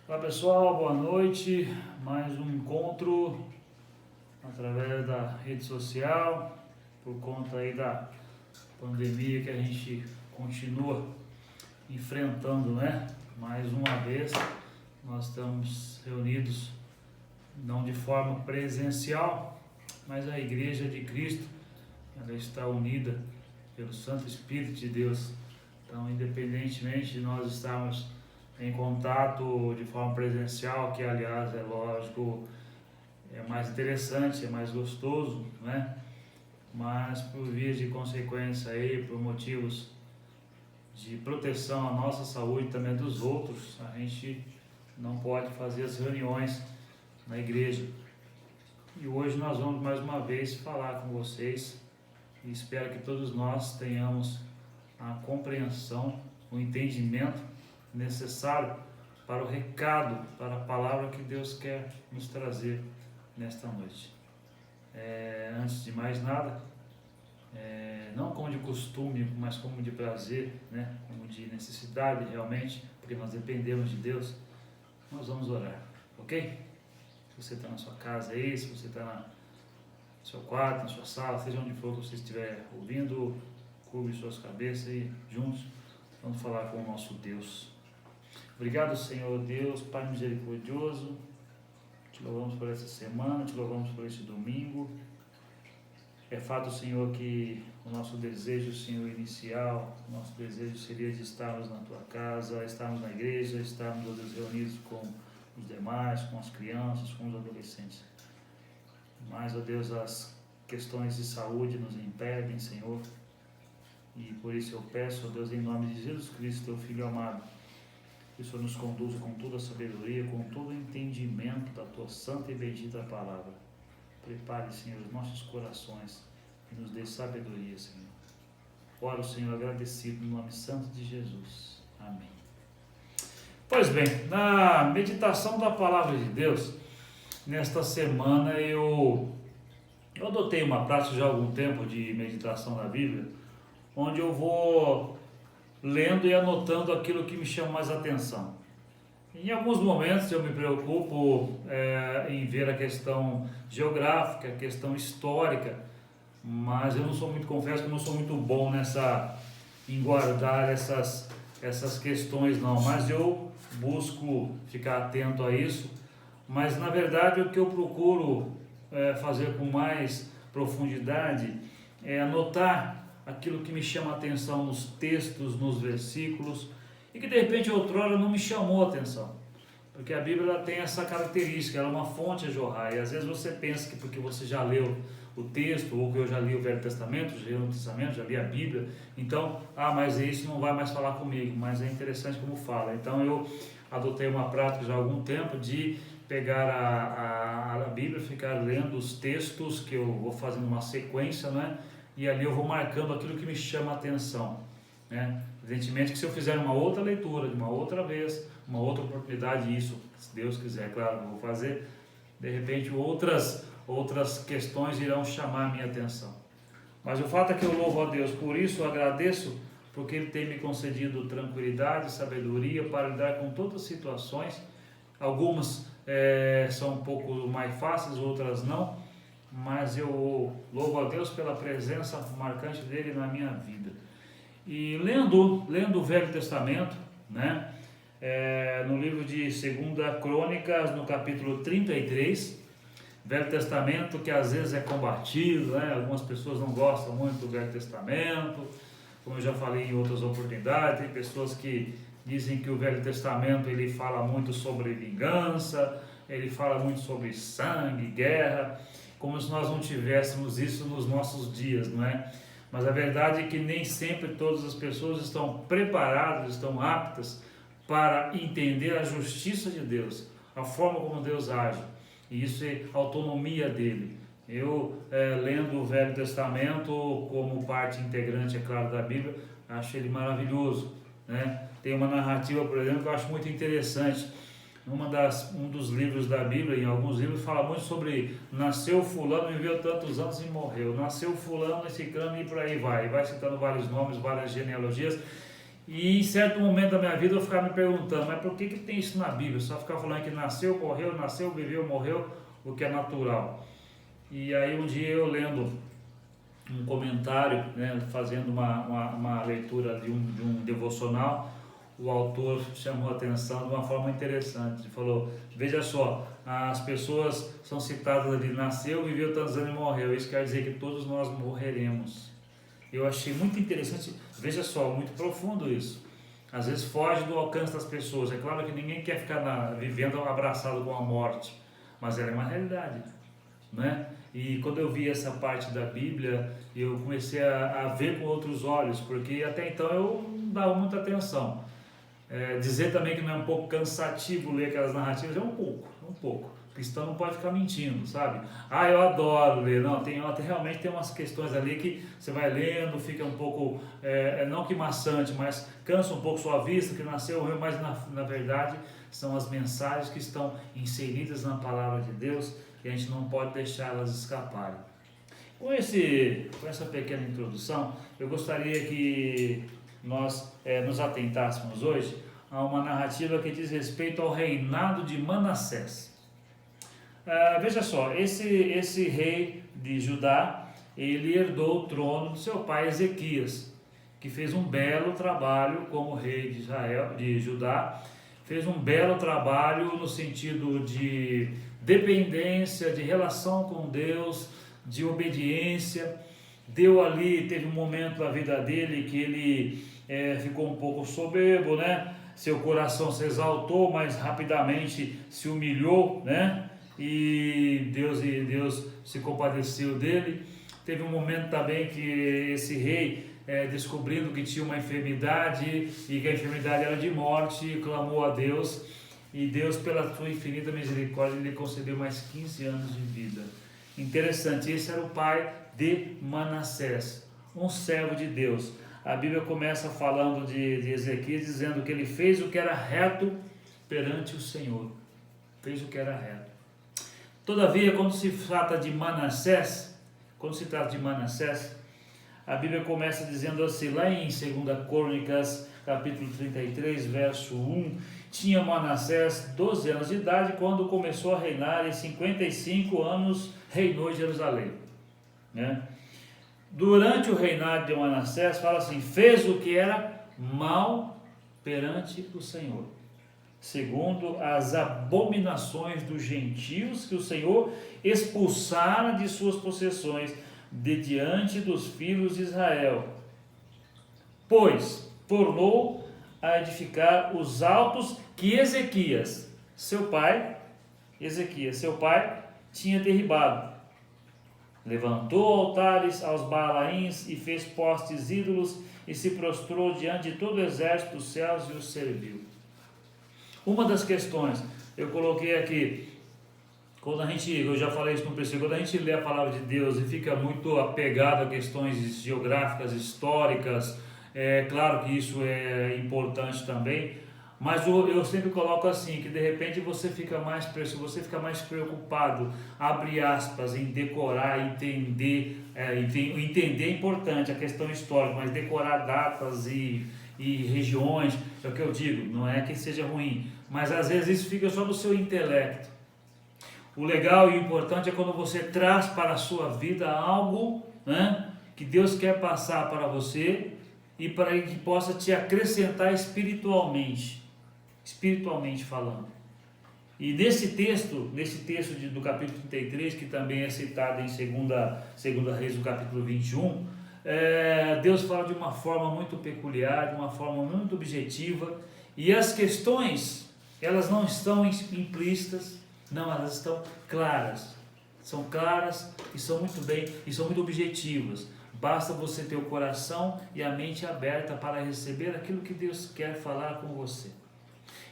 Olá pessoal, boa noite. Mais um encontro através da rede social, por conta aí da pandemia que a gente continua enfrentando, né? Mais uma vez nós estamos reunidos não de forma presencial, mas a Igreja de Cristo, ela está unida pelo Santo Espírito de Deus. Então, independentemente de nós estarmos em contato de forma presencial, que aliás é lógico, é mais interessante, é mais gostoso, né? Mas por via de consequência aí, por motivos de proteção à nossa saúde e também dos outros, a gente não pode fazer as reuniões na igreja. E hoje nós vamos mais uma vez falar com vocês e espero que todos nós tenhamos a compreensão, o entendimento necessário para o recado, para a palavra que Deus quer nos trazer nesta noite. Antes de mais nada, não como de costume, mas como de prazer, né? Como de necessidade realmente, porque nós dependemos de Deus, nós vamos orar, ok? Se você está na sua casa aí, se você está no seu quarto, na sua sala, seja onde for que você estiver ouvindo, curve suas cabeças e juntos vamos falar com o nosso Deus. Obrigado, Senhor Deus, Pai misericordioso, te louvamos por essa semana, te louvamos por esse domingo. É fato, Senhor, que o nosso desejo, Senhor, inicial, o nosso desejo seria de estarmos na Tua casa, estarmos na igreja, estarmos todos reunidos com os demais, com as crianças, com os adolescentes. Mas, ó Deus, as questões de saúde nos impedem, Senhor, e por isso eu peço, ó Deus, em nome de Jesus Cristo, Teu Filho amado, que o Senhor nos conduza com toda a sabedoria, com todo o entendimento da Tua santa e bendita palavra. Prepare, Senhor, os nossos corações e nos dê sabedoria, Senhor. Oro, Senhor, agradecido no nome santo de Jesus. Amém. Pois bem, na meditação da palavra de Deus, nesta semana eu adotei uma prática já há algum tempo de meditação na Bíblia, onde eu vou lendo e anotando aquilo que me chama mais atenção. Em alguns momentos eu me preocupo em ver a questão geográfica, a questão histórica, mas eu não sou muito, confesso que eu não sou muito bom em guardar essas questões não, mas eu busco ficar atento a isso, mas na verdade o que eu procuro fazer com mais profundidade é anotar aquilo que me chama a atenção nos textos, nos versículos, e que de repente outrora não me chamou a atenção, porque a Bíblia ela tem essa característica, ela é uma fonte a jorrar, e às vezes você pensa que porque você já leu o texto, ou que eu já li o Velho Testamento, já li o Novo Testamento, já li a Bíblia, então, mas isso não vai mais falar comigo, mas é interessante como fala. Então eu adotei uma prática já há algum tempo de pegar a Bíblia, ficar lendo os textos que eu vou fazendo uma sequência, né? E ali eu vou marcando aquilo que me chama a atenção, né? Evidentemente que se eu fizer uma outra leitura, de uma outra vez, uma outra oportunidade, isso, se Deus quiser, claro, eu vou fazer, de repente outras questões irão chamar a minha atenção. Mas o fato é que eu louvo a Deus, por isso eu agradeço, porque Ele tem me concedido tranquilidade, sabedoria para lidar com todas as situações. Algumas são um pouco mais fáceis, outras não, mas eu louvo a Deus pela presença marcante dele na minha vida. E lendo o Velho Testamento, né, no livro de 2 Crônicas, no capítulo 33, Velho Testamento que às vezes é combatido, né? Algumas pessoas não gostam muito do Velho Testamento, como eu já falei em outras oportunidades, tem pessoas que dizem que o Velho Testamento ele fala muito sobre vingança, ele fala muito sobre sangue, guerra, como se nós não tivéssemos isso nos nossos dias, não é? Mas a verdade é que nem sempre todas as pessoas estão preparadas, estão aptas para entender a justiça de Deus, a forma como Deus age, e isso é a autonomia dele. Eu, lendo o Velho Testamento como parte integrante, é claro, da Bíblia, acho ele maravilhoso, né? Tem uma narrativa, por exemplo, que eu acho muito interessante. Um dos livros da Bíblia, em alguns livros, fala muito sobre nasceu fulano, viveu tantos anos e morreu, nasceu fulano, esse crânio e por aí vai citando vários nomes, várias genealogias, E em certo momento da minha vida eu ficava me perguntando, mas por que tem isso na Bíblia? Só ficar falando que nasceu, viveu, morreu, o que é natural. E aí um dia eu lendo um comentário, né, fazendo uma leitura de um devocional, o autor chamou a atenção de uma forma interessante. Ele falou, veja só, as pessoas são citadas ali, nasceu, viveu tantos anos e morreu. Isso quer dizer que todos nós morreremos. Eu achei muito interessante, veja só, muito profundo isso. Às vezes foge do alcance das pessoas. É claro que ninguém quer ficar vivendo abraçado com a morte, mas ela é uma realidade, né? E quando eu vi essa parte da Bíblia, eu comecei a ver com outros olhos, porque até então eu não dava muita atenção. Dizer também que não é um pouco cansativo ler aquelas narrativas, é um pouco. O cristão não pode ficar mentindo, sabe? Eu adoro ler. Não, realmente tem umas questões ali que você vai lendo, fica um pouco, não que maçante, mas cansa um pouco sua vista, que nasceu, mas na verdade são as mensagens que estão inseridas na palavra de Deus e a gente não pode deixá-las escaparem. Com essa pequena introdução, eu gostaria que nós nos atentássemos hoje a uma narrativa que diz respeito ao reinado de Manassés. Veja só, esse rei de Judá, ele herdou o trono do seu pai Ezequias, que fez um belo trabalho como rei de Judá, fez um belo trabalho no sentido de dependência, de relação com Deus, de obediência. Teve um momento da vida dele que ele ficou um pouco soberbo, né? Seu coração se exaltou, mas rapidamente se humilhou, né? E Deus se compadeceu dele. Teve um momento também que esse rei, descobrindo que tinha uma enfermidade e que a enfermidade era de morte, clamou a Deus, e Deus, pela sua infinita misericórdia, lhe concedeu mais 15 anos de vida. Interessante, esse era o pai de Manassés, um servo de Deus. A Bíblia começa falando de Ezequias, dizendo que ele fez o que era reto perante o Senhor. Fez o que era reto. Todavia, quando se trata de Manassés, a Bíblia começa dizendo assim, lá em 2 Crônicas, capítulo 33, verso 1, tinha Manassés 12 anos de idade quando começou a reinar, e 55 anos reinou em Jerusalém, né? Durante o reinado de Manassés, fala assim, fez o que era mal perante o Senhor, segundo as abominações dos gentios que o Senhor expulsara de suas possessões, de diante dos filhos de Israel, pois tornou a edificar os altos que Ezequias, seu pai, tinha derribado. Levantou altares aos Baalaíns e fez postes ídolos e se prostrou diante de todo o exército dos céus e os serviu. Uma das questões, eu coloquei aqui, eu já falei isso no princípio, quando a gente lê a palavra de Deus e fica muito apegado a questões geográficas, históricas, claro que isso é importante também, mas eu sempre coloco assim, que de repente você fica mais preocupado, abre aspas, em decorar, entender é importante a questão histórica, mas decorar datas e regiões, é o que eu digo, não é que seja ruim, mas às vezes isso fica só do seu intelecto. O legal e o importante é quando você traz para a sua vida algo, né, que Deus quer passar para você e para que possa te acrescentar espiritualmente falando. E nesse texto do capítulo 33, que também é citado em 2 Reis, no capítulo 21, Deus fala de uma forma muito peculiar, de uma forma muito objetiva, e as questões, elas não estão implícitas, não, elas estão claras. São claras e são muito objetivas. Basta você ter o coração e a mente aberta para receber aquilo que Deus quer falar com você.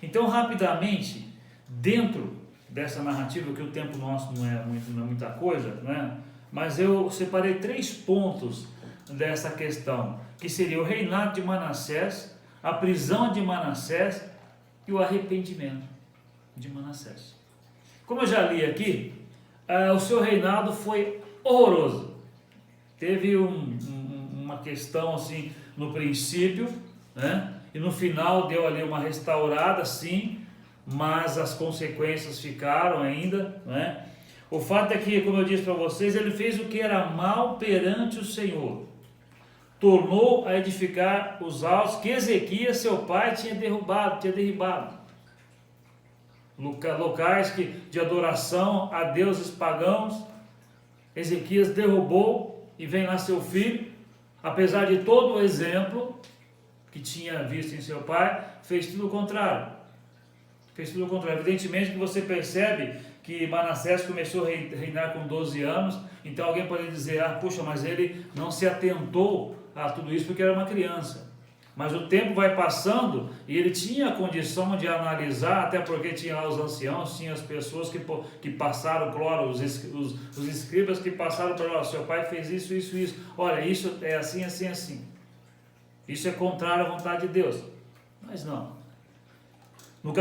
Então, rapidamente, dentro dessa narrativa, que o tempo nosso não é muita coisa, né? Mas eu separei 3 pontos dessa questão, que seria o reinado de Manassés, a prisão de Manassés e o arrependimento de Manassés. Como eu já li aqui, o seu reinado foi horroroso. Teve uma questão assim no princípio, né? e no final deu ali uma restaurada, sim, mas as consequências ficaram ainda, né? O fato é que, como eu disse para vocês, ele fez o que era mal perante o Senhor. Tornou a edificar os altos que Ezequias, seu pai, tinha derribado. Locais de adoração a deuses pagãos, Ezequias derrubou, e vem lá seu filho, apesar de todo o exemplo que tinha visto em seu pai, fez tudo o contrário. Evidentemente que você percebe que Manassés começou a reinar com 12 anos, então alguém pode dizer, puxa, mas ele não se atentou a tudo isso porque era uma criança. Mas o tempo vai passando e ele tinha a condição de analisar, até porque tinha lá os anciãos, tinha as pessoas que passaram, claro, os escribas que passaram para seu pai fez isso. Olha, isso é assim. Isso é contrário à vontade de Deus. Mas não. No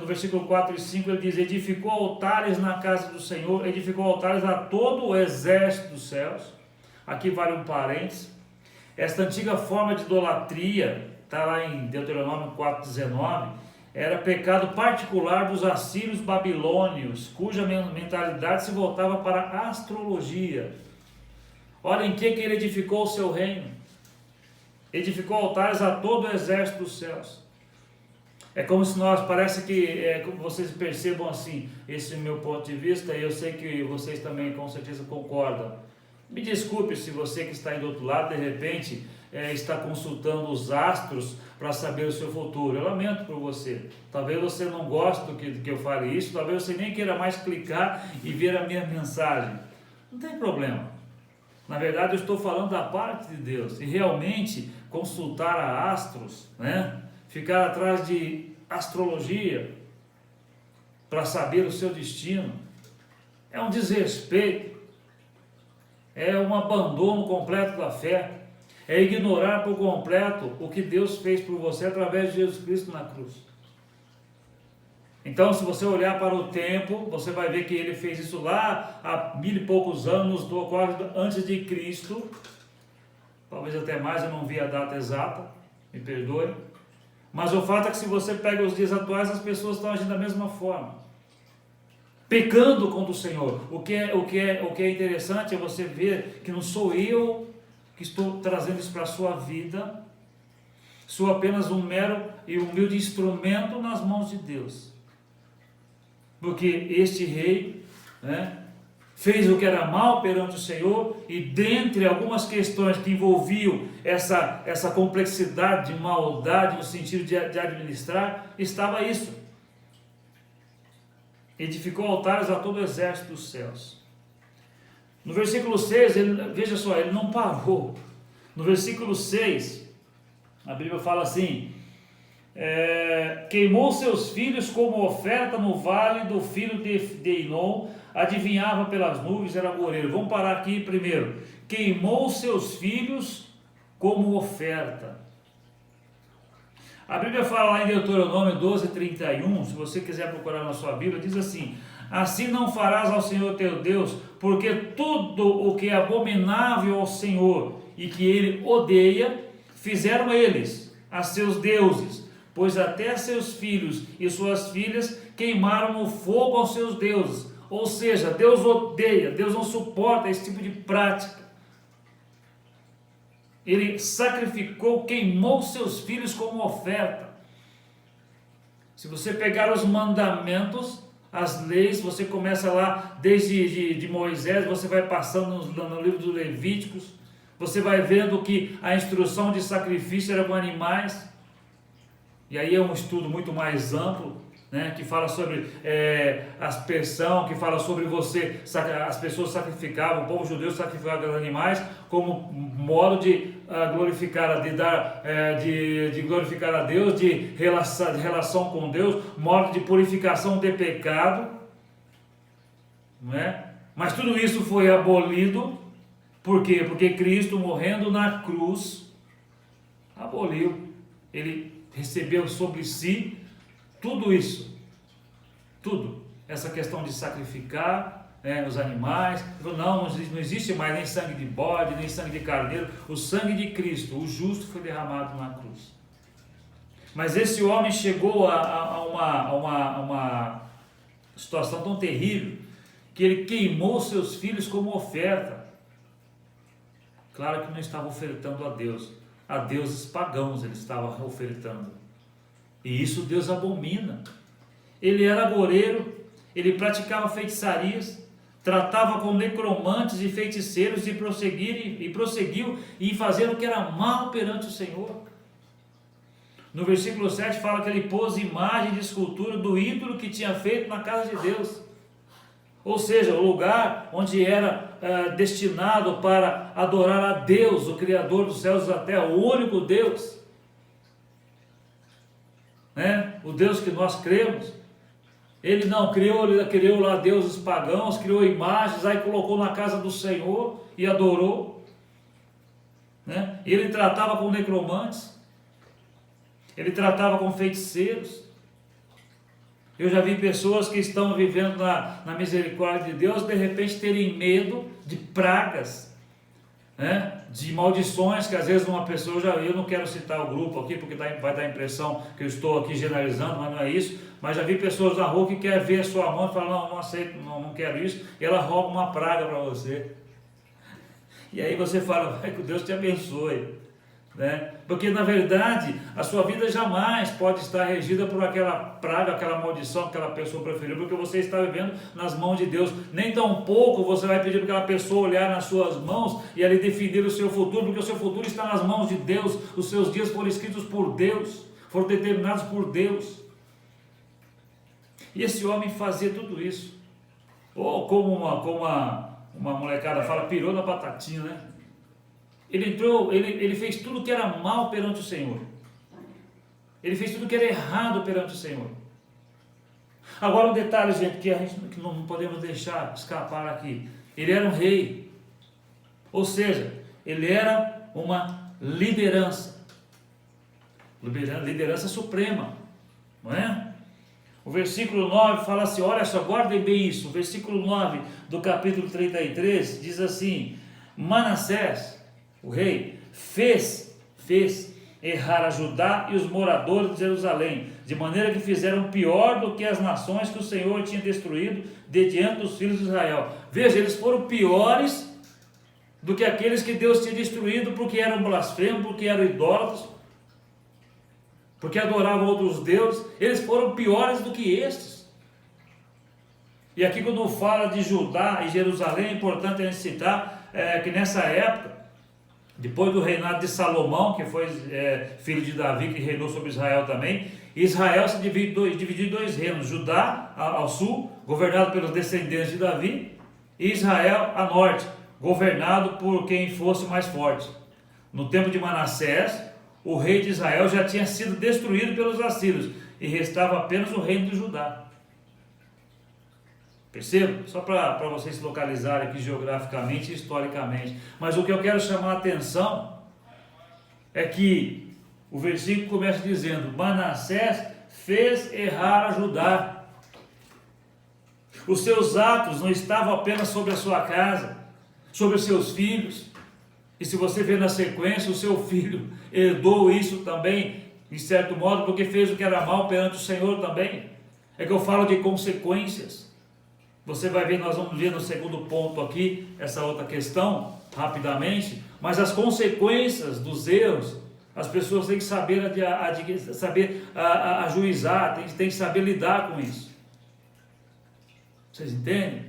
versículo 4 e 5, ele diz: edificou altares na casa do Senhor, edificou altares a todo o exército dos céus. Aqui vale um parênteses. Esta antiga forma de idolatria, está lá em Deuteronômio 4,19, era pecado particular dos assírios babilônios, cuja mentalidade se voltava para a astrologia. Olha em que ele edificou o seu reino. Edificou altares a todo o exército dos céus. É como se parece que vocês percebam assim, esse é o meu ponto de vista, e eu sei que vocês também com certeza concordam. Me desculpe se você que está aí do outro lado, de repente, está consultando os astros para saber o seu futuro. Eu lamento por você. Talvez você não goste do que eu fale isso, talvez você nem queira mais clicar e ver a minha mensagem. Não tem problema. Na verdade, eu estou falando da parte de Deus. E realmente, consultar a astros, né? Ficar atrás de astrologia para saber o seu destino, é um desrespeito. É um abandono completo da fé, é ignorar por completo o que Deus fez por você através de Jesus Cristo na cruz. Então, se você olhar para o tempo, você vai ver que ele fez isso lá há 1000 e poucos anos, quase antes de Cristo, talvez até mais, eu não vi a data exata, me perdoe, mas o fato é que se você pega os dias atuais, as pessoas estão agindo da mesma forma, pecando contra o Senhor. O que é interessante é você ver que não sou eu que estou trazendo isso para a sua vida, sou apenas um mero e humilde instrumento nas mãos de Deus, porque este rei, né, fez o que era mal perante o Senhor, e dentre algumas questões que envolviam essa complexidade de maldade no sentido de administrar, estava isso. Edificou altares a todo o exército dos céus. No versículo 6, veja só, ele não parou. No versículo 6, a Bíblia fala assim: queimou seus filhos como oferta no vale do filho de Inom, adivinhava pelas nuvens, era goreiro. Vamos parar aqui primeiro. Queimou seus filhos como oferta. A Bíblia fala lá em Deuteronômio 12:31, se você quiser procurar na sua Bíblia, diz assim: assim não farás ao Senhor teu Deus, porque tudo o que é abominável ao Senhor e que ele odeia, fizeram eles a seus deuses, pois até seus filhos e suas filhas queimaram no fogo aos seus deuses. Ou seja, Deus odeia, Deus não suporta esse tipo de prática. Ele sacrificou, queimou seus filhos como oferta. Se você pegar os mandamentos, as leis, você começa lá desde de Moisés, você vai passando no livro dos Levíticos, você vai vendo que a instrução de sacrifício era com animais, e aí é um estudo muito mais amplo, né, que fala sobre aspersão, que fala sobre as pessoas sacrificavam, o povo judeu sacrificava os animais como modo de glorificar, de glorificar a Deus, de relação com Deus, modo de purificação de pecado, não é? Mas tudo isso foi abolido. Por quê? Porque Cristo, morrendo na cruz, aboliu. Ele recebeu sobre si tudo isso, tudo, essa questão de sacrificar, os animais. Ele falou, não existe mais nem sangue de bode, nem sangue de carneiro. O sangue de Cristo, o justo, foi derramado na cruz. Mas esse homem chegou a uma situação tão terrível que ele queimou seus filhos como oferta. Claro que não estava ofertando a deuses pagãos ele estava ofertando. E isso Deus abomina. Ele era agoureiro, ele praticava feitiçarias, tratava com necromantes e feiticeiros e prosseguiu em fazer o que era mal perante o Senhor. No versículo 7 fala que ele pôs imagem de escultura do ídolo que tinha feito na casa de Deus. Ou seja, o lugar onde era destinado para adorar a Deus, o Criador dos céus e da terra, o único Deus. O Deus que nós cremos. Ele não criou lá deuses pagãos, criou imagens, aí colocou na casa do Senhor e adorou. Ele tratava com necromantes, ele tratava com feiticeiros. Eu já vi pessoas que estão vivendo na misericórdia de Deus, de repente terem medo de pragas, de maldições, que às vezes uma pessoa, eu não quero citar o grupo aqui, porque vai dar a impressão que eu estou aqui generalizando, mas não é isso, mas já vi pessoas na rua que querem ver a sua mão e falam, não aceito, não quero isso, e ela rouba uma praga para você. E aí você fala, vai que Deus te abençoe. Porque na verdade a sua vida jamais pode estar regida por aquela praga, aquela maldição que aquela pessoa preferiu, porque você está vivendo nas mãos de Deus. Nem tão pouco você vai pedir para aquela pessoa olhar nas suas mãos e ali definir o seu futuro, porque o seu futuro está nas mãos de Deus. Os seus dias foram escritos por Deus, foram determinados por Deus. E esse homem fazia tudo isso, ou como uma molecada fala, pirou na batatinha, Ele fez tudo que era mal perante o Senhor. Ele fez tudo que era errado perante o Senhor. Agora um detalhe, gente, que não podemos deixar escapar aqui. Ele era um rei. Ou seja, ele era uma liderança. Liderança suprema. Não é? O versículo 9 fala assim, olha só, guardem bem isso. O versículo 9 do capítulo 33 diz assim, Manassés, o rei, fez errar a Judá e os moradores de Jerusalém, de maneira que fizeram pior do que as nações que o Senhor tinha destruído de diante dos filhos de Israel. Veja, eles foram piores do que aqueles que Deus tinha destruído, porque eram blasfemos, porque eram idólatras, porque adoravam outros deuses. Eles foram piores do que estes. E aqui quando fala de Judá e Jerusalém, é importante a gente citar que nessa época, depois do reinado de Salomão, que foi filho de Davi, que reinou sobre Israel também, Israel se dividiu em dois reinos, Judá ao sul, governado pelos descendentes de Davi, e Israel a norte, governado por quem fosse mais forte. No tempo de Manassés, o rei de Israel já tinha sido destruído pelos assírios, e restava apenas o reino de Judá. Perceba? Só para vocês se localizarem aqui geograficamente e historicamente. Mas o que eu quero chamar a atenção é que o versículo começa dizendo, Manassés fez errar a Judá. Os seus atos não estavam apenas sobre a sua casa, sobre os seus filhos. E se você ver na sequência, o seu filho herdou isso também, de certo modo, porque fez o que era mal perante o Senhor também. É que eu falo de consequências. Você vai ver, nós vamos ver no segundo ponto aqui, essa outra questão, rapidamente, mas as consequências dos erros, as pessoas têm que saber ajuizar, têm que saber lidar com isso. Vocês entendem?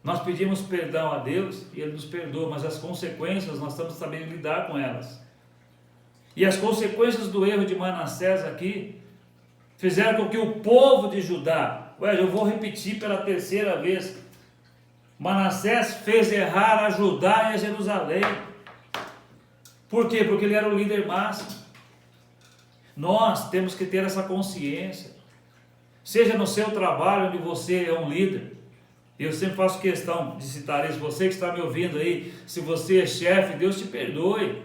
Nós pedimos perdão a Deus e Ele nos perdoa, mas as consequências nós estamos sabendo lidar com elas. E as consequências do erro de Manassés aqui fizeram com que o povo de Judá, eu vou repetir pela terceira vez, Manassés fez errar a Judá e a Jerusalém. Por quê? Porque ele era o líder máximo. Nós temos que ter essa consciência. Seja no seu trabalho, onde você é um líder. Eu sempre faço questão de citar isso. Você que está me ouvindo aí, se você é chefe, Deus te perdoe.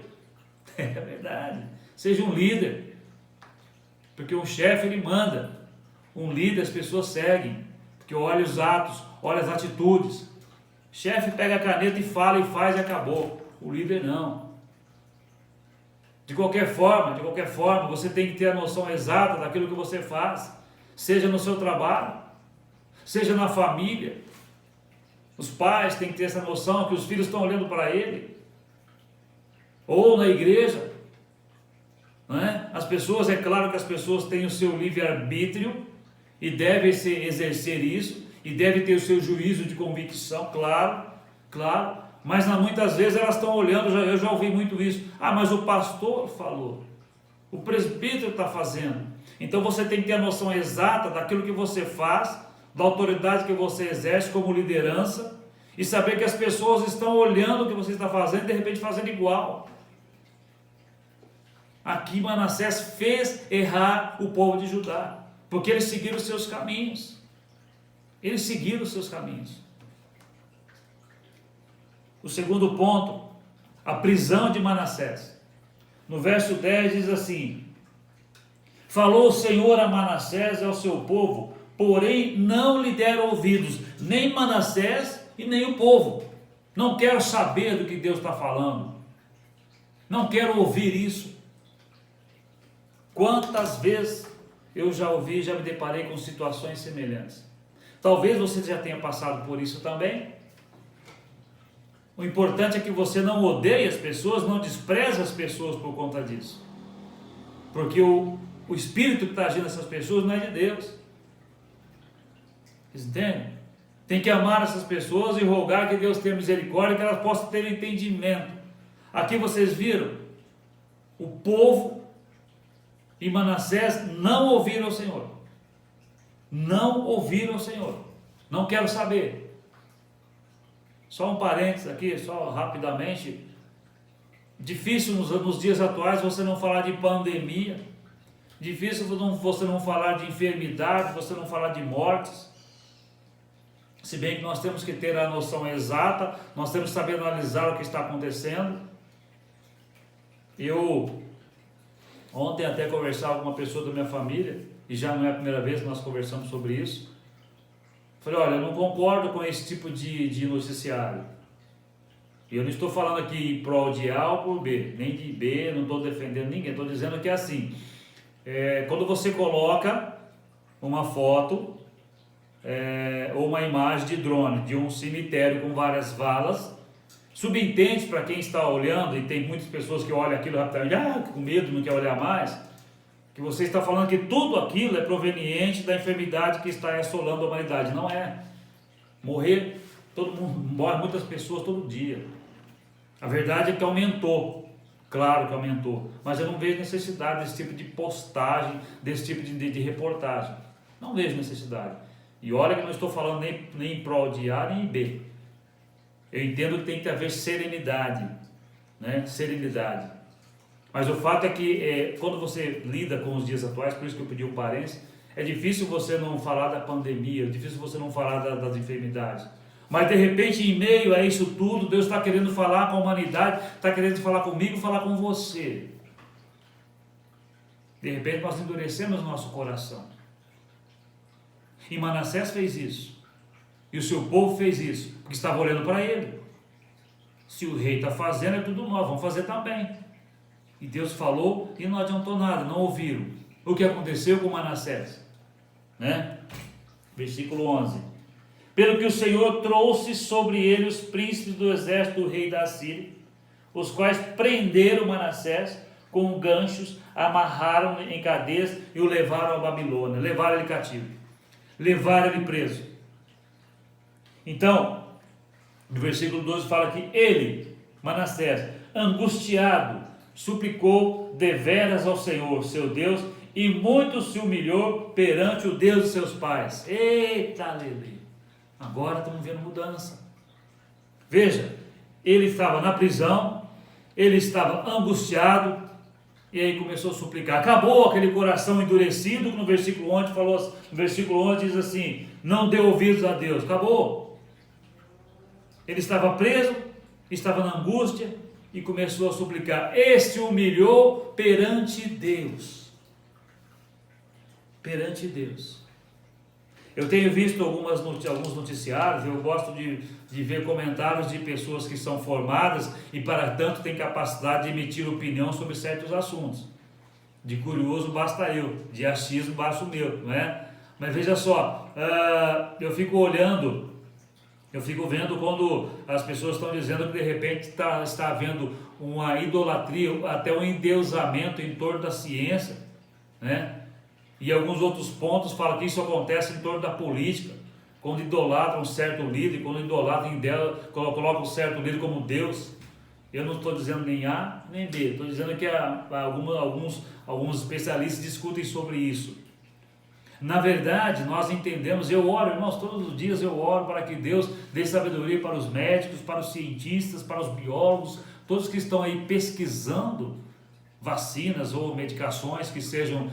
É verdade. Seja um líder. Porque um chefe, ele manda. Um líder, as pessoas seguem. Porque olha os atos, olha as atitudes. Chefe pega a caneta e fala e faz e acabou. O líder não. De qualquer forma, você tem que ter a noção exata daquilo que você faz, seja no seu trabalho, seja na família. Os pais têm que ter essa noção que os filhos estão olhando para ele, ou na igreja, não é? As pessoas, é claro que as pessoas têm o seu livre-arbítrio e devem exercer isso, e devem ter o seu juízo de convicção, claro, mas muitas vezes elas estão olhando, eu já ouvi muito isso, mas o pastor falou, o presbítero está fazendo. Então você tem que ter a noção exata daquilo que você faz, da autoridade que você exerce como liderança, e saber que as pessoas estão olhando o que você está fazendo e de repente fazendo igual. Aqui Manassés fez errar o povo de Judá, porque eles seguiram os seus caminhos. O segundo ponto, a prisão de Manassés. No verso 10 diz assim: falou o Senhor a Manassés e ao seu povo, porém não lhe deram ouvidos, nem Manassés e nem o povo. Não quero saber do que Deus está falando, não quero ouvir isso. Quantas vezes eu já ouvi, já me deparei com situações semelhantes. Talvez você já tenha passado por isso também. O importante é que você não odeie as pessoas, não despreze as pessoas por conta disso. Porque o espírito que está agindo nessas pessoas não é de Deus. Vocês entendem? Tem que amar essas pessoas e rogar que Deus tenha misericórdia, que elas possam ter entendimento. Aqui vocês viram, o povo e Manassés não ouviram o Senhor. Não ouviram o Senhor. Não quero saber. Só um parênteses aqui, só rapidamente. Difícil nos dias atuais você não falar de pandemia. Difícil você não falar de enfermidade, você não falar de mortes. Se bem que nós temos que ter a noção exata, nós temos que saber analisar o que está acontecendo. Eu ontem até conversava com uma pessoa da minha família, e já não é a primeira vez que nós conversamos sobre isso. Falei, olha, eu não concordo com esse tipo de noticiário. E eu não estou falando aqui em prol de A ou por B, nem de B, não estou defendendo ninguém, estou dizendo que é assim. Quando você coloca uma foto ou uma imagem de drone de um cemitério com várias valas, subentende para quem está olhando, e tem muitas pessoas que olham aquilo rapidamente, com medo, não quer olhar mais, que você está falando que tudo aquilo é proveniente da enfermidade que está assolando a humanidade. Não é. Morre muitas pessoas todo dia. A verdade é que aumentou, claro que aumentou, mas eu não vejo necessidade desse tipo de postagem, desse tipo de reportagem. Não vejo necessidade. E olha que não estou falando nem em prol de A nem em B. Eu entendo que tem que haver serenidade, né? Serenidade. Mas o fato é que quando você lida com os dias atuais, por isso que eu pedi um parênteses, é difícil você não falar da pandemia, é difícil você não falar das enfermidades. Mas de repente, em meio a isso tudo, Deus está querendo falar com a humanidade, está querendo falar comigo, falar com você. De repente nós endurecemos nosso coração. E Manassés fez isso. E o seu povo fez isso, porque estava olhando para ele. Se o rei está fazendo, é tudo nós, vamos fazer também. E Deus falou e não adiantou nada, não ouviram. O que aconteceu com Manassés? Né? Versículo 11. Pelo que o Senhor trouxe sobre ele os príncipes do exército do rei da Assíria, os quais prenderam Manassés com ganchos, amarraram em cadeias e o levaram à Babilônia. Levaram ele cativo. Levaram ele preso. Então, no versículo 12 fala que ele, Manassés, angustiado, suplicou deveras ao Senhor, seu Deus, e muito se humilhou perante o Deus de seus pais. Eita, aleluia! Agora estamos vendo mudança. Veja, ele estava na prisão, ele estava angustiado, e aí começou a suplicar. Acabou aquele coração endurecido, que no versículo 11 falou, no versículo 11 diz assim: não deu ouvidos a Deus. Acabou. Ele estava preso, estava na angústia, e começou a suplicar. Este humilhou perante Deus. Perante Deus. Eu tenho visto alguns noticiários, eu gosto de ver comentários de pessoas que são formadas e, para tanto, têm capacidade de emitir opinião sobre certos assuntos. De curioso basta eu, de achismo basta o meu, não é? Mas veja só, eu fico olhando, eu fico vendo quando as pessoas estão dizendo que de repente está havendo uma idolatria, até um endeusamento em torno da ciência, né? E alguns outros pontos falam que isso acontece em torno da política, quando idolatram um certo líder, quando idolatram colocam um certo líder como Deus. Eu não estou dizendo nem A nem B, estou dizendo que alguns especialistas discutem sobre isso. Na verdade, nós entendemos, eu oro, irmãos, todos os dias eu oro para que Deus dê sabedoria para os médicos, para os cientistas, para os biólogos, todos que estão aí pesquisando vacinas ou medicações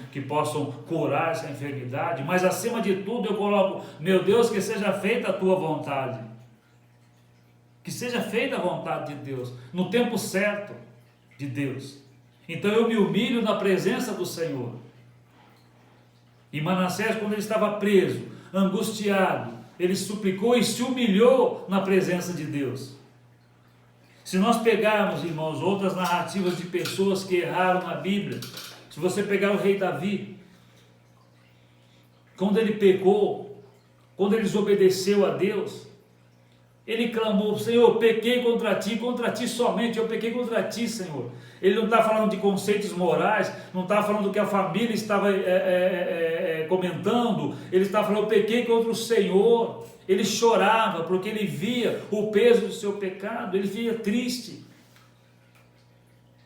que possam curar essa enfermidade, mas acima de tudo eu coloco, meu Deus, que seja feita a tua vontade, que seja feita a vontade de Deus, no tempo certo de Deus. Então eu me humilho na presença do Senhor. E Manassés, quando ele estava preso, angustiado, ele suplicou e se humilhou na presença de Deus. Se nós pegarmos, irmãos, outras narrativas de pessoas que erraram na Bíblia, se você pegar o rei Davi, quando ele pecou, quando ele desobedeceu a Deus, ele clamou, Senhor, pequei contra ti somente, eu pequei contra ti, Senhor. Ele não está falando de conceitos morais, não está falando do que a família estava comentando, ele está falando, eu pequei contra o Senhor. Ele chorava porque ele via o peso do seu pecado, ele via triste.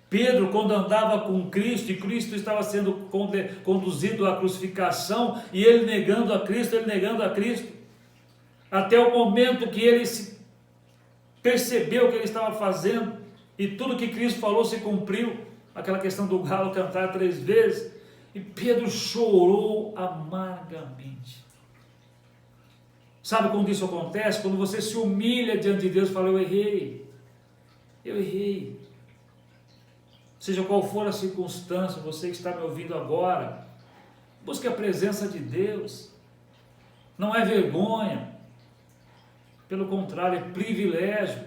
Pedro, quando andava com Cristo, e Cristo estava sendo conduzido à crucificação, e ele negando a Cristo, até o momento que ele percebeu o que ele estava fazendo, e tudo que Cristo falou se cumpriu, aquela questão do galo cantar 3 vezes, e Pedro chorou amargamente. Sabe quando isso acontece? Quando você se humilha diante de Deus e fala, eu errei. Seja qual for a circunstância, você que está me ouvindo agora, busque a presença de Deus. Não é vergonha, pelo contrário, é privilégio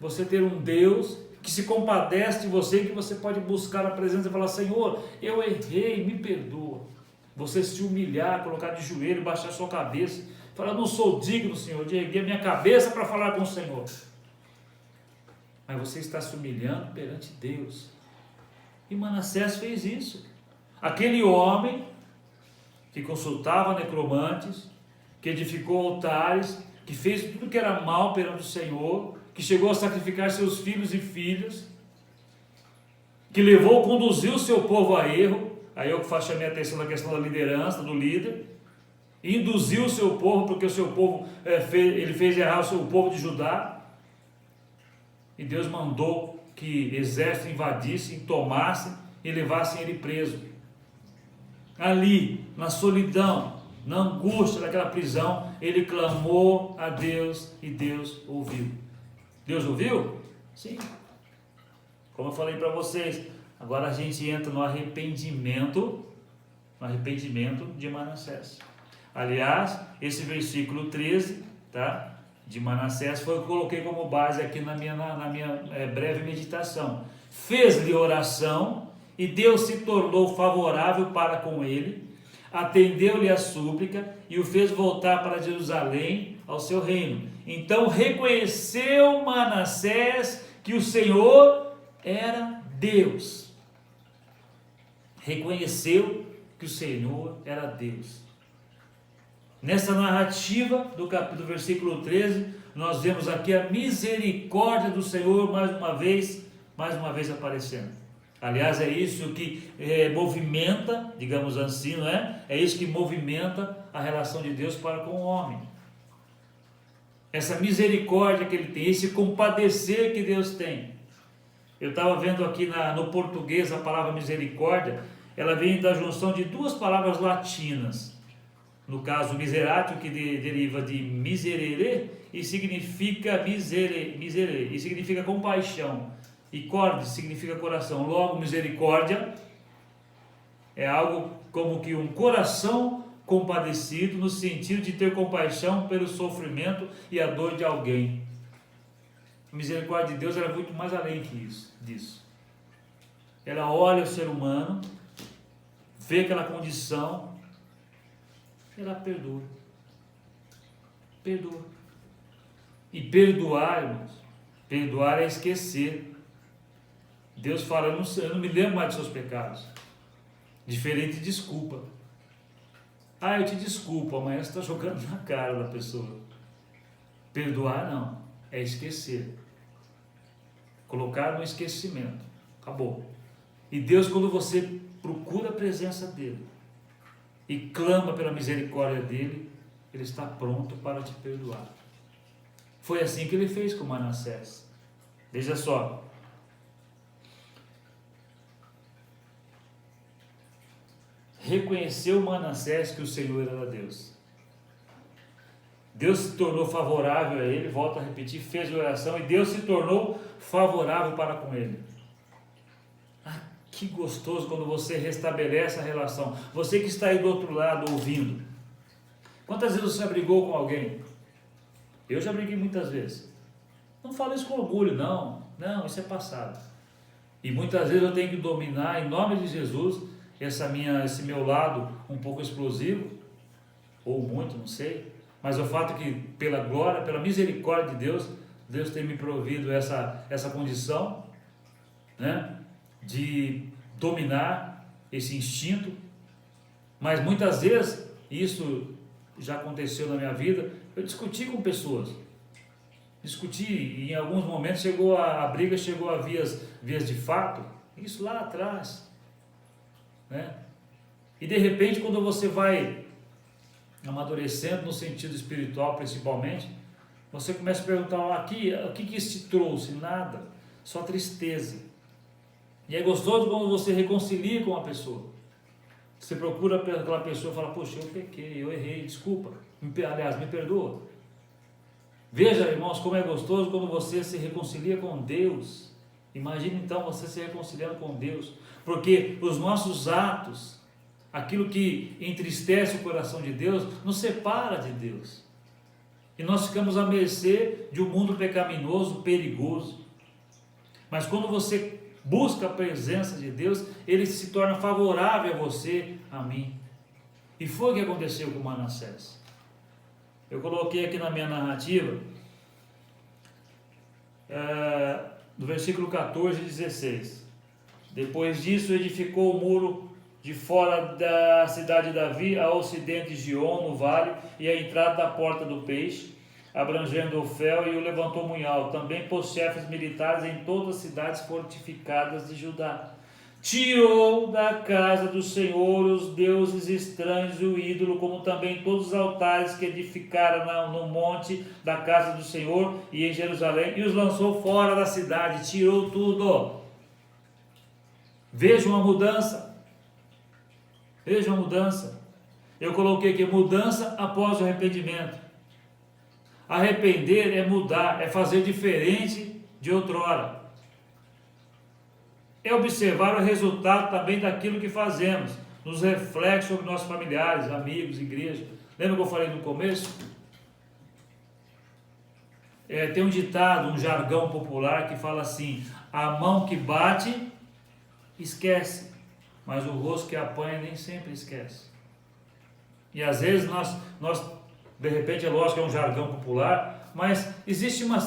você ter um Deus que se compadece de você, que você pode buscar a presença e falar, Senhor, eu errei, me perdoa. Você se humilhar, colocar de joelho, baixar sua cabeça, falar, não sou digno, Senhor, de erguer a minha cabeça para falar com o Senhor. Mas você está se humilhando perante Deus. E Manassés fez isso. Aquele homem que consultava necromantes, que edificou altares, que fez tudo que era mal perante o Senhor, que chegou a sacrificar seus filhos e filhas, que conduziu o seu povo a erro. Aí eu chamei a atenção na questão da liderança, do líder. Induziu o seu povo, porque o seu povo, ele fez errar o povo de Judá. E Deus mandou que exércitos invadissem, tomassem e levassem ele preso. Ali, na solidão, na angústia daquela prisão, ele clamou a Deus e Deus ouviu. Deus ouviu? Sim. Como eu falei para vocês, agora a gente entra no arrependimento de Manassés. Aliás, esse versículo 13, tá, de Manassés foi o que eu coloquei como base aqui na minha breve meditação. Fez-lhe oração e Deus se tornou favorável para com ele, atendeu-lhe a súplica e o fez voltar para Jerusalém, ao seu reino. Então reconheceu Manassés que o Senhor era Deus. Reconheceu que o Senhor era Deus. Nessa narrativa do versículo 13, nós vemos aqui a misericórdia do Senhor mais uma vez aparecendo. Aliás, é isso que movimenta, digamos assim, não é? É isso que movimenta a relação de Deus para com o homem. Essa misericórdia que ele tem, esse compadecer que Deus tem. Eu estava vendo aqui no português a palavra misericórdia, ela vem da junção de 2 palavras latinas. No caso, miseratio, que deriva de miserere, e significa e significa compaixão. E corde significa coração. Logo, misericórdia é algo como que um coração compadecido no sentido de ter compaixão pelo sofrimento e a dor de alguém. A misericórdia de Deus era muito mais além que disso. Ela olha o ser humano, vê aquela condição, ela perdoa. Perdoa. E perdoar, irmãos, perdoar é esquecer. Deus fala, eu não me lembro mais dos seus pecados. Diferente de desculpa. Eu te desculpo, amanhã você está jogando na cara da pessoa. Perdoar não, é esquecer. Colocar no esquecimento. Acabou. E Deus, quando você procura a presença dEle e clama pela misericórdia dEle, Ele está pronto para te perdoar. Foi assim que Ele fez com Manassés. Veja só. Reconheceu Manassés que o Senhor era Deus. Deus se tornou favorável a ele, volto a repetir, fez oração e Deus se tornou favorável para com ele. Que gostoso quando você restabelece a relação. Você que está aí do outro lado ouvindo. Quantas vezes você já brigou com alguém? Eu já briguei muitas vezes. Não falo isso com orgulho, não. Não, isso é passado. E muitas vezes eu tenho que dominar, em nome de Jesus, esse meu lado um pouco explosivo, ou muito, não sei. Mas o fato é que, pela glória, pela misericórdia de Deus, Deus tem me provido essa condição, né? De dominar esse instinto, mas muitas vezes, isso já aconteceu na minha vida, eu discuti com pessoas, e em alguns momentos a briga chegou a vias de fato, isso lá atrás, né? E de repente, quando você vai amadurecendo no sentido espiritual principalmente, você começa a perguntar, o que isso te trouxe? Nada, só tristeza. E é gostoso quando você reconcilia com a pessoa. Você procura aquela pessoa e fala, poxa, eu pequei, eu errei, desculpa. Aliás, me perdoa. Veja, irmãos, como é gostoso quando você se reconcilia com Deus. Imagine então você se reconciliando com Deus. Porque os nossos atos, aquilo que entristece o coração de Deus, nos separa de Deus. E nós ficamos à mercê de um mundo pecaminoso, perigoso. Mas quando você busca a presença de Deus, Ele se torna favorável a você, a mim. E foi o que aconteceu com Manassés. Eu coloquei aqui na minha narrativa, do versículo 14 e 16. Depois disso, edificou o muro de fora da cidade de Davi, a ocidente de Gion, no vale, e a entrada da porta do peixe, abrangendo Ofel, e o levantou muito alto. Também pôs chefes militares em todas as cidades fortificadas de Judá. Tirou da casa do Senhor os deuses estranhos e o ídolo, como também todos os altares que edificara no monte da casa do Senhor e em Jerusalém, e os lançou fora da cidade. Tirou tudo. Veja uma mudança. Veja uma mudança. Eu coloquei aqui mudança após o arrependimento. Arrepender é mudar, é fazer diferente de outrora. É observar o resultado também daquilo que fazemos, nos reflete sobre nossos familiares, amigos, igreja. Lembra que eu falei no começo? Tem um ditado, um jargão popular que fala assim: a mão que bate, esquece, mas o rosto que apanha nem sempre esquece. E às vezes nós de repente, é lógico que é um jargão popular, mas existe uma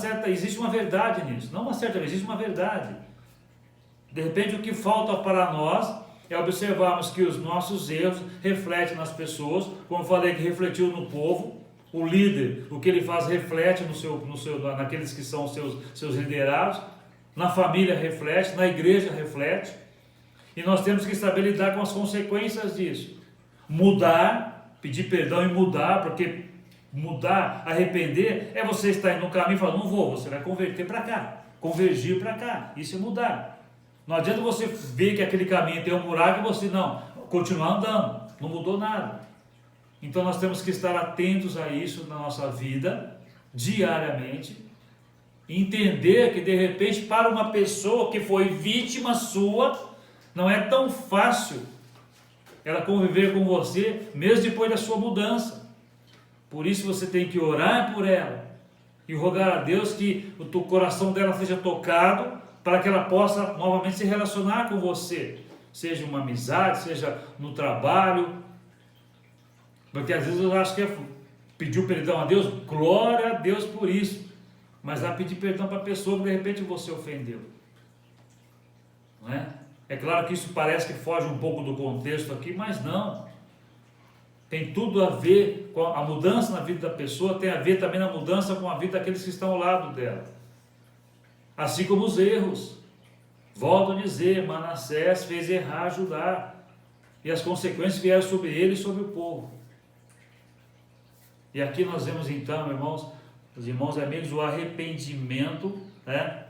verdade nisso. Não uma certa, existe uma verdade. De repente, o que falta para nós é observarmos que os nossos erros refletem nas pessoas, como eu falei que refletiu no povo. O líder, o que ele faz reflete naqueles que são seus liderados, na família reflete, na igreja reflete, e nós temos que saber lidar com as consequências disso. Mudar, pedir perdão e mudar, porque mudar, arrepender, é você estar indo no caminho e falar, não vou, você vai converter para cá, convergir para cá, isso é mudar. Não adianta você ver que aquele caminho tem um buraco e você não, continuar andando, não mudou nada. Então nós temos que estar atentos a isso na nossa vida, diariamente, e entender que de repente para uma pessoa que foi vítima sua, não é tão fácil ela conviver com você, mesmo depois da sua mudança. Por isso você tem que orar por ela e rogar a Deus que o coração dela seja tocado, para que ela possa novamente se relacionar com você, seja uma amizade, seja no trabalho, porque às vezes eu acho que pediu perdão a Deus, glória a Deus por isso, mas vai pedir perdão para a pessoa que de repente você ofendeu, não é? É claro que isso parece que foge um pouco do contexto aqui, mas não, tem tudo a ver com a mudança na vida da pessoa, tem a ver também na mudança com a vida daqueles que estão ao lado dela, assim como os erros. Volto a dizer, Manassés fez errar Judá, e as consequências vieram sobre ele e sobre o povo. E aqui nós vemos então, irmãos, os irmãos e amigos, o arrependimento, né?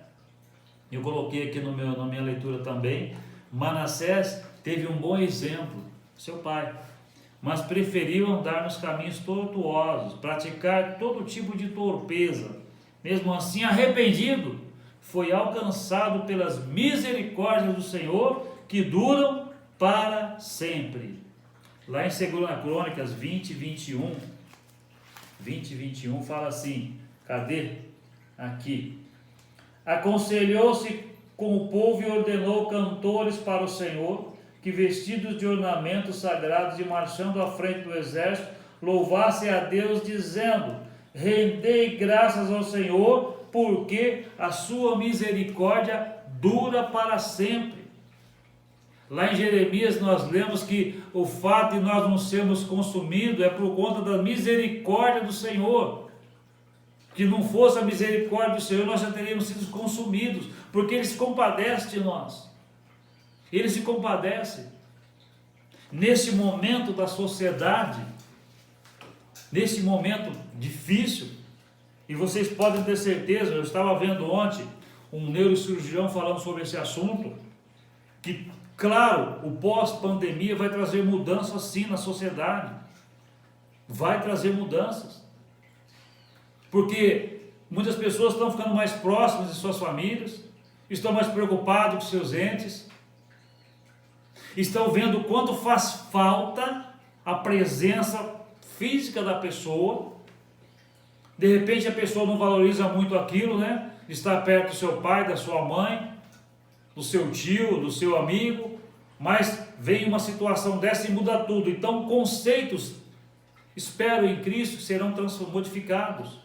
Eu coloquei aqui na minha leitura também. Manassés teve um bom exemplo, seu pai, mas preferiu andar nos caminhos tortuosos, praticar todo tipo de torpeza. Mesmo assim, arrependido, foi alcançado pelas misericórdias do Senhor, que duram para sempre. Lá em 2 Crônicas 20 e 21 fala assim, cadê? Aqui. Aconselhou-se com o povo e ordenou cantores para o Senhor, que vestidos de ornamentos sagrados e marchando à frente do exército, louvassem a Deus, dizendo: rendei graças ao Senhor, porque a sua misericórdia dura para sempre. Lá em Jeremias nós lemos que o fato de nós não sermos consumidos é por conta da misericórdia do Senhor. Que não fosse a misericórdia do Senhor, nós já teríamos sido consumidos, porque Ele se compadece de nós. Ele se compadece. Nesse momento da sociedade, nesse momento difícil, e vocês podem ter certeza, eu estava vendo ontem um neurocirurgião falando sobre esse assunto, que, claro, o pós-pandemia vai trazer mudanças sim na sociedade, vai trazer mudanças, porque muitas pessoas estão ficando mais próximas de suas famílias, estão mais preocupados com seus entes, estão vendo o quanto faz falta a presença física da pessoa. De repente a pessoa não valoriza muito aquilo, né? Estar perto do seu pai, da sua mãe, do seu tio, do seu amigo, mas vem uma situação dessa e muda tudo. Então conceitos, espero em Cristo, serão modificados,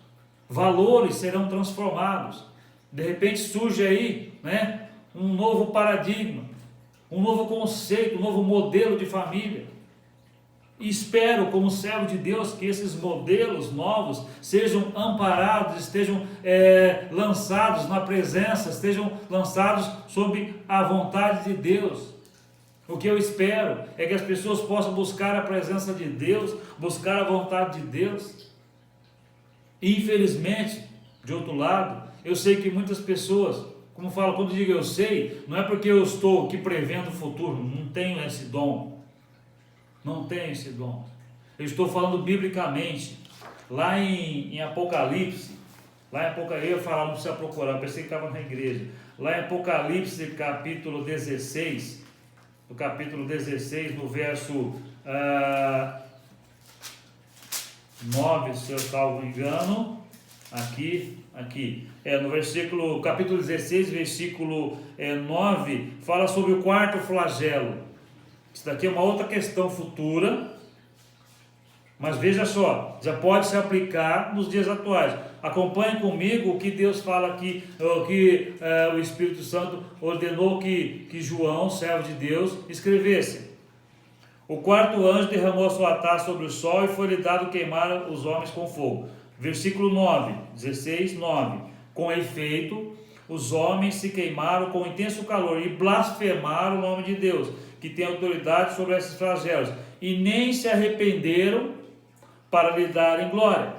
valores serão transformados. De repente surge aí, né, um novo paradigma, um novo conceito, um novo modelo de família. E espero, como servo de Deus, que esses modelos novos sejam amparados, estejam lançados na presença, estejam lançados sob a vontade de Deus. O que eu espero é que as pessoas possam buscar a presença de Deus, buscar a vontade de Deus. Infelizmente, de outro lado, eu sei que muitas pessoas, como falo, quando digo eu sei, não é porque eu estou aqui prevendo o futuro, não tenho esse dom. Não tenho esse dom. Eu estou falando biblicamente. Lá em Apocalipse, eu ia falar, não precisa procurar, eu pensei que estava na igreja. Lá em Apocalipse, capítulo 16, no verso 9, se eu salvo engano, no versículo, capítulo 16, versículo 9, fala sobre o quarto flagelo. Isso daqui é uma outra questão futura, mas veja só, já pode se aplicar nos dias atuais. Acompanhe comigo o que Deus fala aqui, o que o Espírito Santo ordenou que João, servo de Deus, escrevesse. O quarto anjo derramou a sua taça sobre o sol e foi-lhe dado queimar os homens com fogo. Versículo 9, 16, 9. Com efeito, os homens se queimaram com intenso calor e blasfemaram o nome de Deus, que tem autoridade sobre esses flagelos, e nem se arrependeram para lhe darem glória.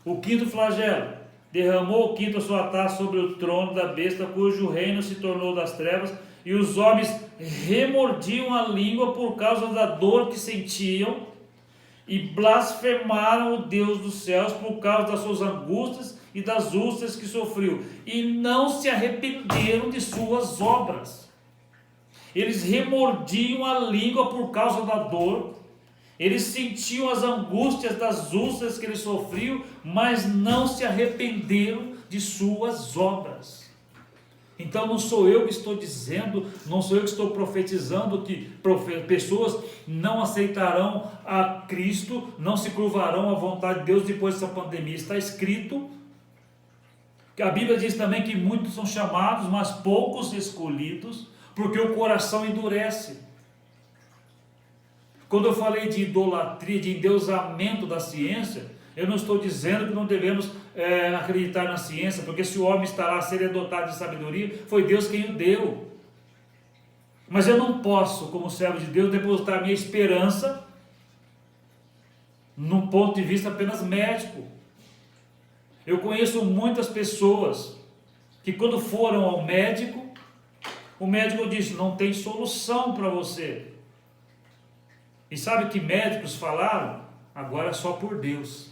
O quinto flagelo: derramou o quinto a sua taça sobre o trono da besta, cujo reino se tornou das trevas, e os homens remordiam a língua por causa da dor que sentiam, e blasfemaram o Deus dos céus por causa das suas angústias e das úlceras que sofreu, e não se arrependeram de suas obras. eles remordiam a língua por causa da dor, eles sentiam as angústias das úlceras que eles sofriam, mas não se arrependeram de suas obras. Então não sou eu que estou dizendo, não sou eu que estou profetizando que pessoas não aceitarão a Cristo, não se curvarão à vontade de Deus depois dessa pandemia. Está escrito que a Bíblia diz também que muitos são chamados, mas poucos escolhidos, porque o coração endurece. Quando eu falei de idolatria, de endeusamento da ciência, eu não estou dizendo que não devemos acreditar na ciência, porque se o homem está lá, se ele é dotado de sabedoria, foi Deus quem o deu. Mas eu não posso, como servo de Deus, depositar minha esperança num ponto de vista apenas médico. Eu conheço muitas pessoas que quando foram ao médico, o médico disse, não tem solução para você. E sabe que médicos falaram? Agora é só por Deus.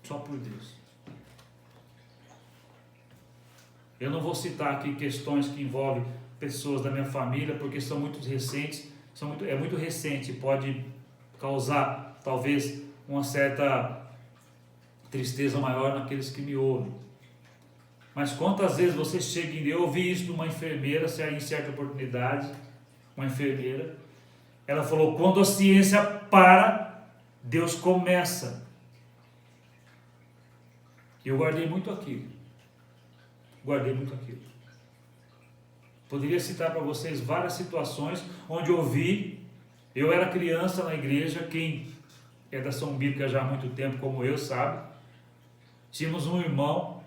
Só por Deus. Eu não vou citar aqui questões que envolvem pessoas da minha família, porque são muito recentes, é muito recente, pode causar talvez uma certa tristeza maior naqueles que me ouvem. Mas quantas vezes você chega eu ouvi isso de uma enfermeira, em certa oportunidade, uma enfermeira, ela falou, quando a ciência para, Deus começa. E eu guardei muito aquilo. Poderia citar para vocês várias situações onde eu era criança na igreja, quem é da São Bíblica já há muito tempo, como eu, sabe? Tínhamos um irmão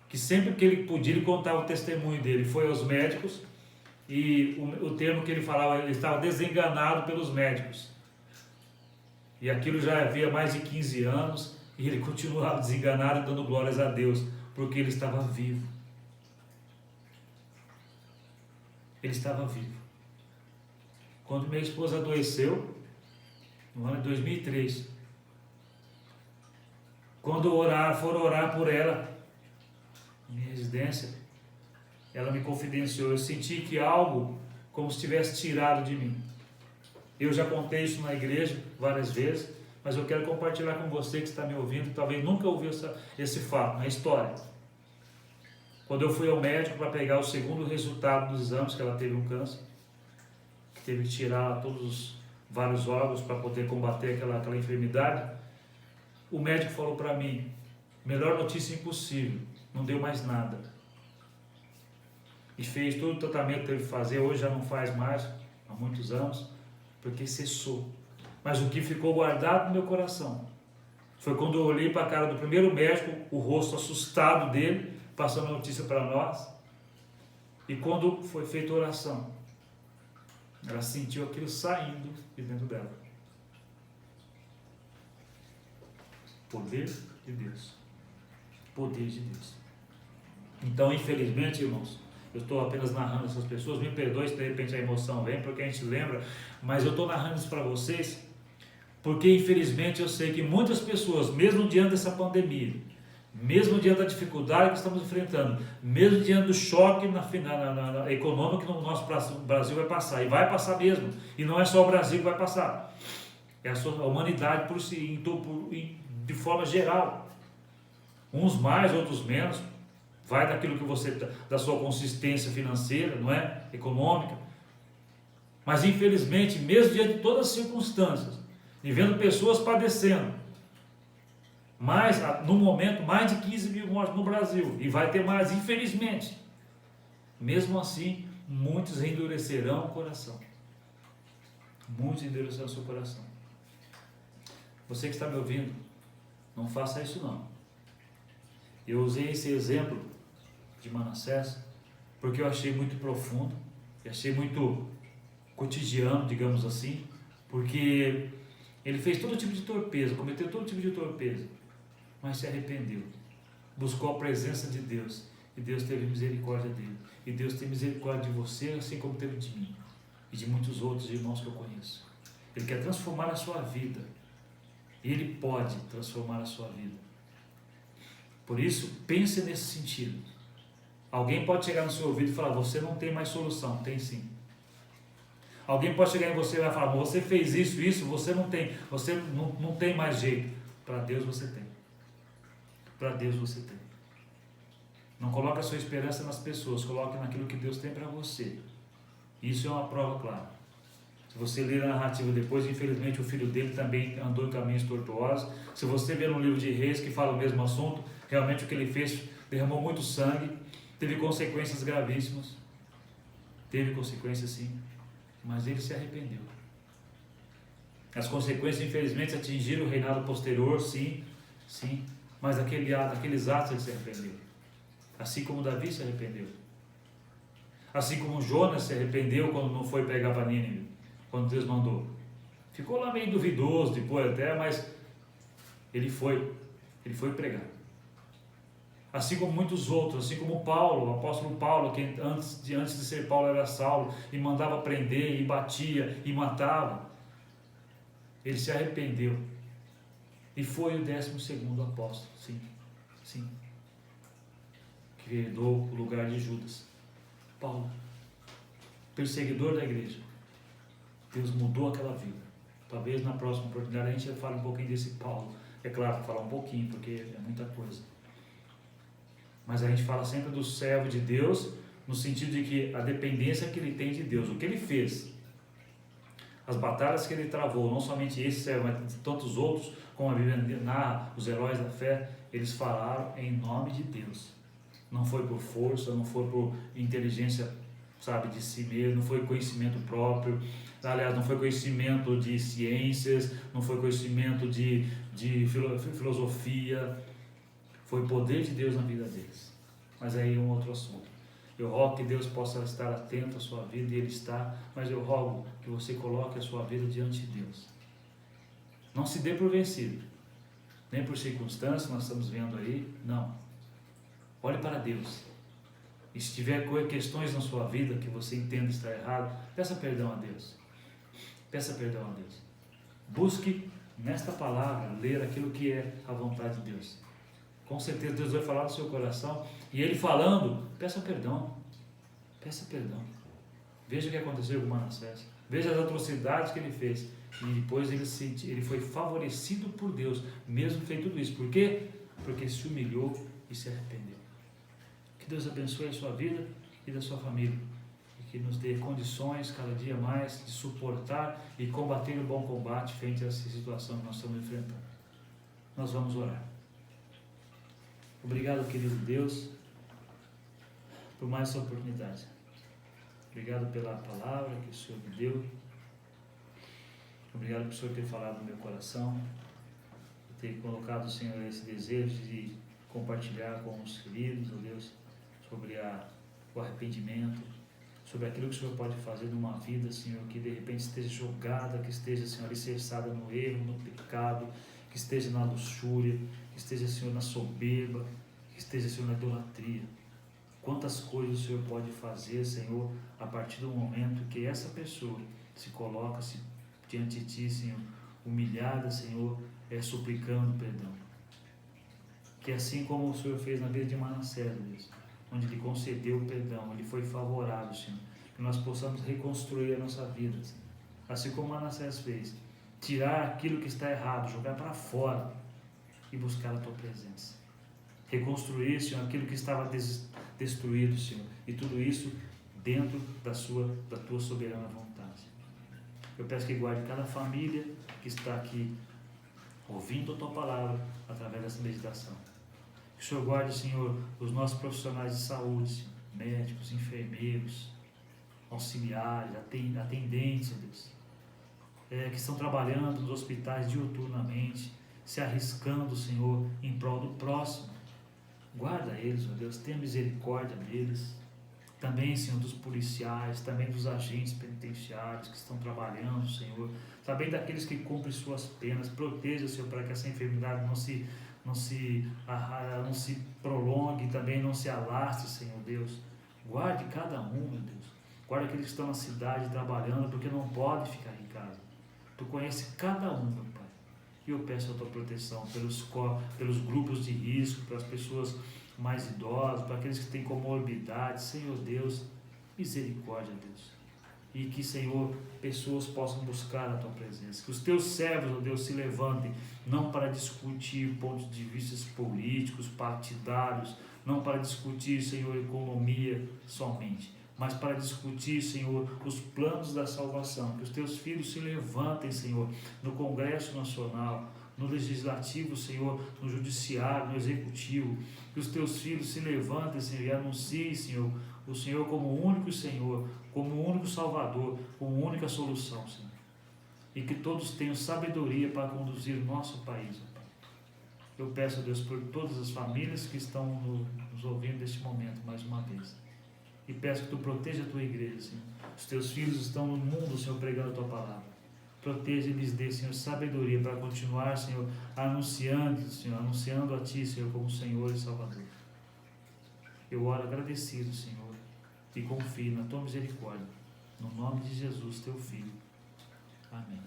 que sempre que ele podia, ele contava o testemunho dele, foi aos médicos, e o termo que ele falava, ele estava desenganado pelos médicos. E aquilo já havia mais de 15 anos, e ele continuava desenganado, dando glórias a Deus, porque ele estava vivo. Ele estava vivo. Quando minha esposa adoeceu, no ano de 2003, quando foram orar por ela, na minha residência, ela me confidenciou, eu senti que algo, como se tivesse tirado de mim. Eu já contei isso na igreja várias vezes, mas eu quero compartilhar com você que está me ouvindo, talvez nunca ouviu esse fato, uma história. Quando eu fui ao médico para pegar o segundo resultado dos exames, que ela teve um câncer, que teve que tirar todos os vários órgãos para poder combater aquela enfermidade, o médico falou para mim, melhor notícia impossível, não deu mais nada. E fez todo o tratamento que teve que fazer, hoje já não faz mais, há muitos anos, porque cessou. Mas o que ficou guardado no meu coração foi quando eu olhei para a cara do primeiro médico, o rosto assustado dele, passando a notícia para nós, e quando foi feita a oração, ela sentiu aquilo saindo de dentro dela. Poder de Deus. Poder de Deus. Então, infelizmente, irmãos, eu estou apenas narrando essas pessoas, me perdoe se de repente a emoção vem, porque a gente lembra, mas eu estou narrando isso para vocês, porque infelizmente eu sei que muitas pessoas, mesmo diante dessa pandemia, mesmo diante da dificuldade que estamos enfrentando, mesmo diante do choque econômico que no nosso Brasil vai passar, e vai passar mesmo, e não é só o Brasil que vai passar, é a humanidade por si, de forma geral, uns mais, outros menos, vai daquilo que você, da sua consistência financeira, não é? Econômica, mas infelizmente, mesmo diante de todas as circunstâncias, e vendo pessoas padecendo, mas no momento mais de 15 mil mortes no Brasil, e vai ter mais, infelizmente, mesmo assim, muitos endurecerão o coração, muitos endurecerão o seu coração. Você que está me ouvindo, não faça isso não. Eu usei esse exemplo de Manassés porque eu achei muito profundo, eu achei muito cotidiano, digamos assim, porque ele fez todo tipo de torpeza, cometeu todo tipo de torpeza, mas se arrependeu, buscou a presença de Deus, e Deus teve misericórdia dele, e Deus tem misericórdia de você, assim como teve de mim, e de muitos outros irmãos que eu conheço. Ele quer transformar a sua vida, e Ele pode transformar a sua vida. Por isso, pense nesse sentido. Alguém pode chegar no seu ouvido e falar, você não tem mais solução. Tem sim. Alguém pode chegar em você e vai falar, você fez isso, você não tem mais jeito. Para Deus você tem. Para Deus você tem. Não coloque a sua esperança nas pessoas, coloque naquilo que Deus tem para você. Isso é uma prova clara. Se você ler a narrativa depois, infelizmente o filho dele também andou em caminhos tortuosos. Se você ver no livro de Reis, que fala o mesmo assunto, realmente o que ele fez, derramou muito sangue, teve consequências gravíssimas. Teve consequências sim, mas ele se arrependeu. As consequências, infelizmente, atingiram o reinado posterior, sim, mas aqueles atos ele se arrependeu. Assim como Davi se arrependeu. Assim como Jonas se arrependeu quando não foi pregar para Nínive, quando Deus mandou. Ficou lá meio duvidoso depois até, mas ele foi pregar. Assim como muitos outros, assim como Paulo, o apóstolo Paulo, que antes de ser Paulo era Saulo, e mandava prender, e batia, e matava. Ele se arrependeu. E foi o 12º apóstolo, sim. Que herdou o lugar de Judas. Paulo, perseguidor da igreja. Deus mudou aquela vida. Talvez na próxima oportunidade a gente fale um pouquinho desse Paulo. É claro, falar um pouquinho, porque é muita coisa. Mas a gente fala sempre do servo de Deus, no sentido de que a dependência que ele tem de Deus, o que ele fez, as batalhas que ele travou, não somente esse servo, mas tantos outros, como a Bíblia narra, os heróis da fé, eles falaram em nome de Deus. Não foi por força, não foi por inteligência, de si mesmo, não foi conhecimento próprio, aliás, não foi conhecimento de ciências, não foi conhecimento de filosofia, foi o poder de Deus na vida deles. Mas aí é um outro assunto. Eu rogo que Deus possa estar atento à sua vida, e Ele está, mas eu rogo que você coloque a sua vida diante de Deus. Não se dê por vencido, nem por circunstâncias, nós estamos vendo aí, não. Olhe para Deus. E se tiver questões na sua vida que você entenda estar errado, peça perdão a Deus. Peça perdão a Deus. Busque nesta palavra ler aquilo que é a vontade de Deus. Com certeza Deus vai falar no seu coração, e Ele falando, peça perdão. Peça perdão. Veja o que aconteceu com Manassés. Veja as atrocidades que ele fez. E depois ele foi favorecido por Deus, mesmo feito tudo isso. Por quê? Porque se humilhou e se arrependeu. Que Deus abençoe a sua vida e da sua família. E que nos dê condições cada dia mais de suportar e combater o bom combate frente a essa situação que nós estamos enfrentando. Nós vamos orar. Obrigado, querido Deus, por mais essa oportunidade. Obrigado pela palavra que o Senhor me deu. Obrigado por o Senhor ter falado no meu coração, ter colocado, Senhor, esse desejo de compartilhar com os queridos, ó Deus, sobre o arrependimento, sobre aquilo que o Senhor pode fazer numa vida, Senhor, que de repente esteja jogada, que esteja, Senhor, alicerçada no erro, no pecado, que esteja na luxúria, que esteja, Senhor, na soberba, que esteja, Senhor, na idolatria. Quantas coisas o Senhor pode fazer, Senhor, a partir do momento que essa pessoa se coloca diante de Ti, Senhor, humilhada, Senhor, suplicando perdão. Que assim como o Senhor fez na vida de Manassés, Deus, onde Ele concedeu o perdão, Ele foi favorável, Senhor, que nós possamos reconstruir a nossa vida, Senhor. Assim como Manassés fez, tirar aquilo que está errado, jogar para fora e buscar a Tua presença. Reconstruir, Senhor, aquilo que estava destruído, Senhor, e tudo isso dentro da Tua soberana vontade. Eu peço que guarde cada família que está aqui ouvindo a Tua palavra através dessa meditação. Que o Senhor guarde, Senhor, os nossos profissionais de saúde, Senhor, médicos, enfermeiros, auxiliares, atendentes, Deus, que estão trabalhando nos hospitais diuturnamente, se arriscando, Senhor, em prol do próximo. Guarda eles, ó Deus, tenha misericórdia deles. Também, Senhor, dos policiais, também dos agentes penitenciários que estão trabalhando, Senhor. Também daqueles que cumprem suas penas. Proteja, Senhor, para que essa enfermidade não se prolongue, também não se alastre, Senhor Deus. Guarde cada um, meu Deus. Guarda aqueles que estão na cidade trabalhando, porque não pode ficar em casa. Tu conheces cada um, meu Pai. E eu peço a Tua proteção pelos grupos de risco, pelas pessoas mais idosos, para aqueles que têm comorbidade. Senhor Deus, misericórdia, Deus. E que, Senhor, pessoas possam buscar a Tua presença. Que os Teus servos, ó Deus, se levantem, não para discutir pontos de vista políticos, partidários, não para discutir, Senhor, economia somente, mas para discutir, Senhor, os planos da salvação. Que os Teus filhos se levantem, Senhor, no Congresso Nacional, no Legislativo, Senhor, no Judiciário, no Executivo. Que os Teus filhos se levantem, Senhor, e anunciem, Senhor, o Senhor como o único Senhor, como o único Salvador, como única solução, Senhor. E que todos tenham sabedoria para conduzir o nosso país, ó Pai. Eu peço, Deus, por todas as famílias que estão nos ouvindo neste momento, mais uma vez. E peço que Tu proteja a Tua igreja, Senhor. Os Teus filhos estão no mundo, Senhor, pregando a Tua palavra. Proteja e lhes dê, Senhor, sabedoria para continuar, Senhor, anunciando a Ti, Senhor, como Senhor e Salvador. Eu oro agradecido, Senhor, e confio na Tua misericórdia, no nome de Jesus, Teu Filho. Amém.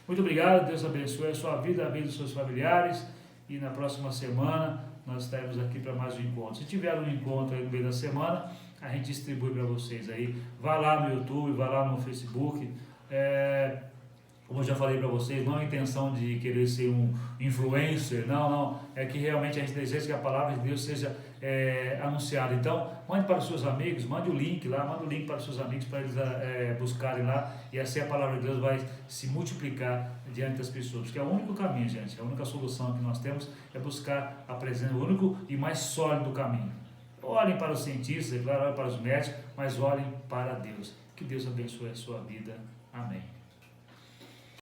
Muito obrigado, Deus abençoe a sua vida, a vida dos seus familiares, e na próxima semana nós estaremos aqui para mais um encontro. Se tiver um encontro aí no meio da semana, a gente distribui para vocês aí. Vá lá no YouTube, vá lá no Facebook. Como eu já falei para vocês, não é a intenção de querer ser um influencer, não, é que realmente a gente deseja que a palavra de Deus seja anunciada. Então, mande para os seus amigos, mande o link lá, mande o link para os seus amigos para eles buscarem lá, e assim a palavra de Deus vai se multiplicar diante das pessoas, porque é o único caminho, gente, a única solução que nós temos é buscar a presença, o único e mais sólido caminho. Olhem para os cientistas, é claro, olhem para os médicos, mas olhem para Deus. Que Deus abençoe a sua vida. Amém.